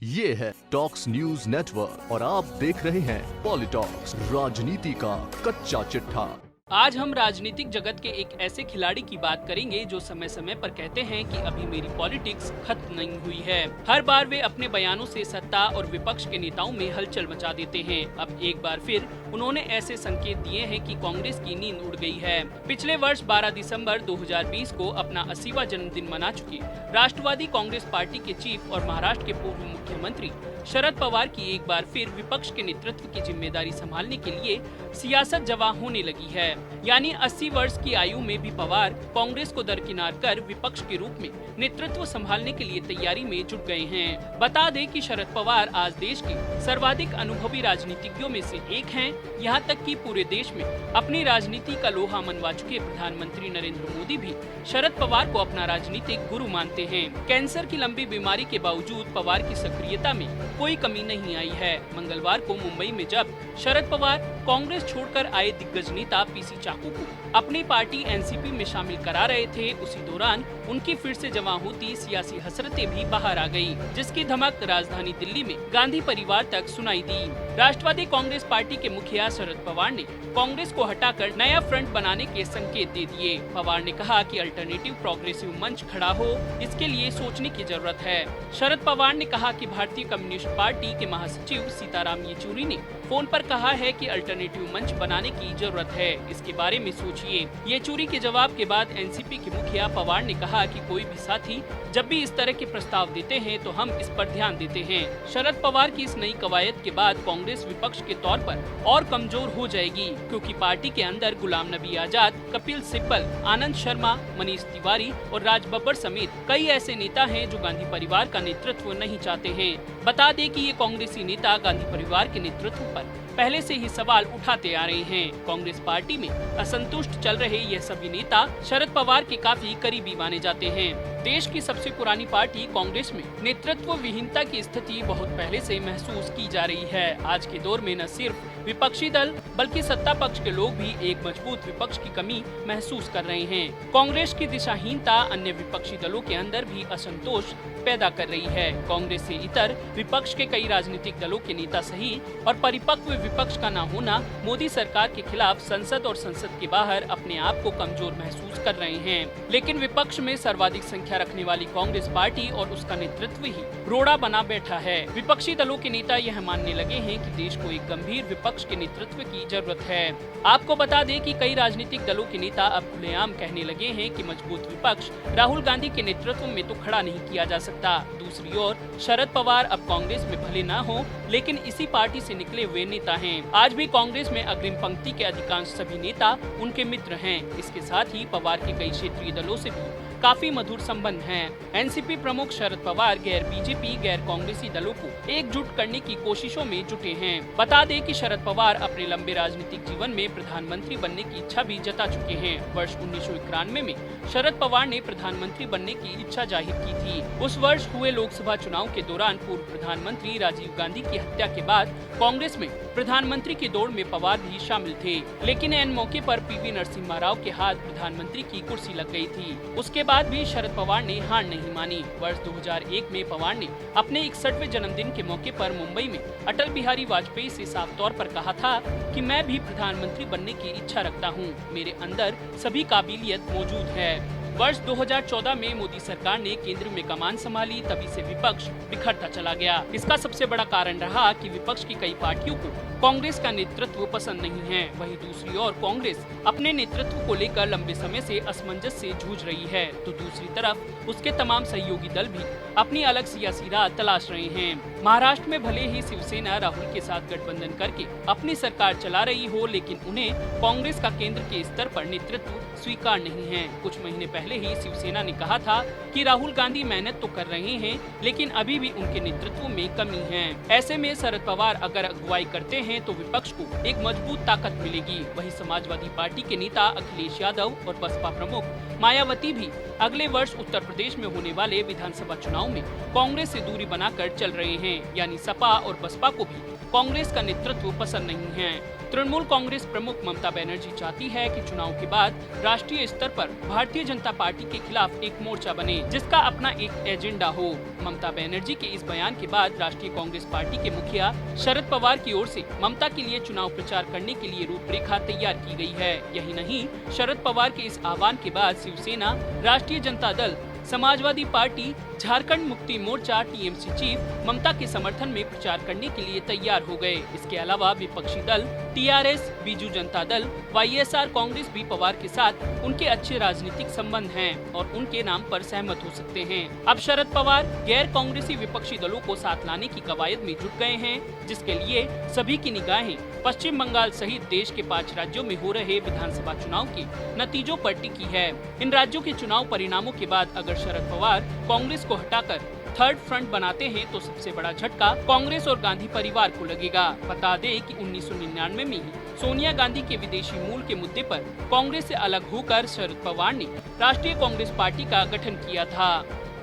ये है talks news network और आप देख रहे हैं पॉलिटॉक्स, राजनीति का कच्चा चिट्ठा। आज हम राजनीतिक जगत के एक ऐसे खिलाड़ी की बात करेंगे जो समय समय पर कहते हैं कि अभी मेरी पॉलिटिक्स खत्म नहीं हुई है। हर बार वे अपने बयानों से सत्ता और विपक्ष के नेताओं में हलचल मचा देते हैं। अब एक बार फिर उन्होंने ऐसे संकेत दिए हैं कि कांग्रेस की नींद उड़ गई है। पिछले वर्ष 12 दिसंबर 2020 को अपना 80वां जन्मदिन मना चुकी राष्ट्रवादी कांग्रेस पार्टी के चीफ और महाराष्ट्र के पूर्व मुख्यमंत्री शरद पवार की एक बार फिर विपक्ष के नेतृत्व की जिम्मेदारी संभालने के लिए सियासत जवां होने लगी है। यानी 80 वर्ष की आयु में भी पवार कांग्रेस को दरकिनार कर विपक्ष के रूप में नेतृत्व संभालने के लिए तैयारी में जुट गए हैं। बता दें कि शरद पवार आज देश के सर्वाधिक अनुभवी राजनीतिज्ञों में से एक हैं। यहाँ तक कि पूरे देश में अपनी राजनीति का लोहा मनवा चुके प्रधानमंत्री नरेंद्र मोदी भी शरद पवार को अपना राजनीतिक गुरु मानते हैं। कैंसर की लंबी बीमारी के बावजूद पवार की सक्रियता में कोई कमी नहीं आई है। मंगलवार को मुंबई में जब शरद पवार कांग्रेस छोड़कर आए दिग्गज नेता पीसी चाको को अपनी पार्टी एनसीपी में शामिल करा रहे थे, उसी दौरान उनकी फिर से जमा होती सियासी हसरतें भी बाहर आ गई, जिसकी धमक राजधानी दिल्ली में गांधी परिवार तक सुनाई दी। राष्ट्रवादी कांग्रेस पार्टी के मुखिया शरद पवार ने कांग्रेस को हटाकर नया फ्रंट बनाने के संकेत दे दिए। पवार ने कहा कि अल्टरनेटिव प्रोग्रेसिव मंच खड़ा हो, इसके लिए सोचने की जरूरत है। शरद पवार ने कहा कि भारतीय कम्युनिस्ट पार्टी के महासचिव सीताराम येचुरी ने फोन पर कहा है कि अल्टरनेटिव मंच बनाने की जरूरत है, इसके बारे में सोचिए। येचुरी के जवाब के बाद एनसीपी के मुखिया पवार ने कहा कि कोई भी साथी जब भी इस तरह के प्रस्ताव देते हैं तो हम इस पर ध्यान देते हैं। शरद पवार की इस नई कवायद के बाद कांग्रेस विपक्ष के तौर पर और कमजोर हो जाएगी, क्योंकि पार्टी के अंदर गुलाम नबी आजाद, कपिल सिब्बल, आनंद शर्मा, मनीष तिवारी और राज बब्बर समेत कई ऐसे नेता हैं जो गांधी परिवार का नेतृत्व नहीं चाहते हैं। बता दें कि ये कांग्रेसी नेता गांधी परिवार के नेतृत्व पर पहले से ही सवाल उठाते आ रहे हैं। कांग्रेस पार्टी में असंतुष्ट चल रहे ये सभी नेता शरद पवार के काफी करीबी माने जाते हैं। देश की सबसे पुरानी पार्टी कांग्रेस में नेतृत्व विहीनता की स्थिति बहुत पहले से महसूस की जा रही है। आज के दौर में न सिर्फ विपक्षी दल बल्कि सत्ता पक्ष के लोग भी एक मजबूत विपक्ष की कमी महसूस कर रहे हैं। कांग्रेस की दिशाहीनता अन्य विपक्षी दलों के अंदर भी असंतोष पैदा कर रही है। कांग्रेस से इतर विपक्ष के कई राजनीतिक दलों के नेता सही और परिपक्व विपक्ष का न होना मोदी सरकार के खिलाफ संसद और संसद के बाहर अपने आप को कमजोर महसूस कर रहे हैं। लेकिन विपक्ष में सर्वाधिक संख्या रखने वाली कांग्रेस पार्टी और उसका नेतृत्व ही रोड़ा बना बैठा है। विपक्षी दलों के नेता यह मानने लगे हैं कि देश को एक गंभीर विपक्ष के नेतृत्व की जरूरत है। आपको बता दें कि कई राजनीतिक दलों के नेता अब खुलेआम कहने लगे हैं कि मजबूत विपक्ष राहुल गांधी के नेतृत्व में तो खड़ा नहीं किया जा सकता। दूसरी ओर शरद पवार अब कांग्रेस में भले न हो, लेकिन इसी पार्टी से निकले हुए नेता हैं। आज भी कांग्रेस में अग्रिम पंक्ति के अधिकांश सभी नेता उनके मित्र हैं। इसके साथ ही पवार के कई क्षेत्रीय दलों से भी काफी मधुर संबंध हैं। एनसीपी प्रमुख शरद पवार गैर बीजेपी गैर कांग्रेसी दलों को एकजुट करने की कोशिशों में जुटे हैं। बता दें कि शरद पवार अपने लंबे राजनीतिक जीवन में प्रधानमंत्री बनने की इच्छा भी जता चुके हैं। वर्ष 1991 में शरद पवार ने प्रधानमंत्री बनने की इच्छा जाहिर की थी। उस वर्ष हुए लोकसभा चुनाव के दौरान पूर्व प्रधानमंत्री राजीव गांधी की हत्या के बाद कांग्रेस में प्रधानमंत्री की दौड़ में पवार भी शामिल थे, लेकिन ऐन मौके पर पीवी नरसिम्हा राव के हाथ प्रधानमंत्री की कुर्सी लग गई थी। उसके बाद भी शरद पवार ने हार नहीं मानी। वर्ष 2001 में पवार ने अपने 61वें जन्मदिन के मौके पर मुंबई में अटल बिहारी वाजपेयी से साफ तौर पर कहा था कि मैं भी प्रधानमंत्री बनने की इच्छा रखता हूं, मेरे अंदर सभी काबिलियत मौजूद है। वर्ष 2014 में मोदी सरकार ने केंद्र में कमान संभाली, तभी से विपक्ष बिखरता चला गया। इसका सबसे बड़ा कारण रहा कि विपक्ष की कई पार्टियों को कांग्रेस का नेतृत्व पसंद नहीं है। वहीं दूसरी ओर कांग्रेस अपने नेतृत्व को लेकर लंबे समय से असमंजस से जूझ रही है, तो दूसरी तरफ उसके तमाम सहयोगी दल भी अपनी अलग सियासी राह तलाश रहे हैं। महाराष्ट्र में भले ही शिवसेना राहुल के साथ गठबंधन करके अपनी सरकार चला रही हो, लेकिन उन्हें कांग्रेस का केंद्र के स्तर पर नेतृत्व स्वीकार नहीं है। कुछ महीने पहले ही शिवसेना ने कहा था कि राहुल गांधी मेहनत तो कर रहे हैं, लेकिन अभी भी उनके नेतृत्व में कमी है। ऐसे में शरद पवार अगर अगुवाई करते हैं तो विपक्ष को एक मजबूत ताकत मिलेगी। वहीं समाजवादी पार्टी के नेता अखिलेश यादव और बसपा प्रमुख मायावती भी अगले वर्ष उत्तर प्रदेश में होने वाले विधानसभा चुनाव में कांग्रेस से दूरी बनाकर चल रहे हैं, यानी सपा और बसपा को भी कांग्रेस का नेतृत्व पसंद नहीं है। तृणमूल कांग्रेस प्रमुख ममता बनर्जी चाहती है कि चुनाव के बाद राष्ट्रीय स्तर पर भारतीय जनता पार्टी के खिलाफ एक मोर्चा बने, जिसका अपना एक एजेंडा हो। ममता बनर्जी के इस बयान के बाद राष्ट्रीय कांग्रेस पार्टी के मुखिया शरद पवार की ओर से ममता के लिए चुनाव प्रचार करने के लिए रूपरेखा तैयार की गई है। यही नहीं, शरद पवार के इस आह्वान के बाद शिवसेना, राष्ट्रीय Janata Dal, Samajwadi party, Jharkhand Mukti Morcha TMC chief ममता के समर्थन में प्रचार करने के लिए तैयार हो गए। इसके अलावा विपक्षी दल टीआरएस, बीजू जनता दल, वाईएसआर कांग्रेस भी पवार के साथ उनके अच्छे राजनीतिक संबंध हैं और उनके नाम पर सहमत हो सकते हैं। अब शरद पवार गैर कांग्रेसी विपक्षी दलों को साथ लाने की कवायद में जुट गए हैं, जिसके लिए सभी की निगाहें पश्चिम बंगाल सहित देश के 5 राज्यों में हो रहे विधानसभा चुनाव के नतीजों पर टिकी है। इन राज्यों के चुनाव परिणामों के बाद अगर शरद पवार कांग्रेस को हटाकर थर्ड फ्रंट बनाते हैं तो सबसे बड़ा झटका कांग्रेस और गांधी परिवार को लगेगा। बता दें कि 1999 में ही सोनिया गांधी के विदेशी मूल के मुद्दे पर कांग्रेस से अलग होकर शरद पवार ने राष्ट्रीय कांग्रेस पार्टी का गठन किया था।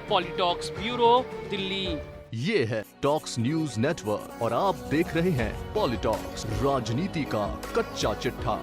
पॉलिटॉक्स ब्यूरो, दिल्ली। ये है टॉक्स न्यूज नेटवर्क और आप देख रहे हैं पॉलिटॉक्स, राजनीति का कच्चा चिट्ठा।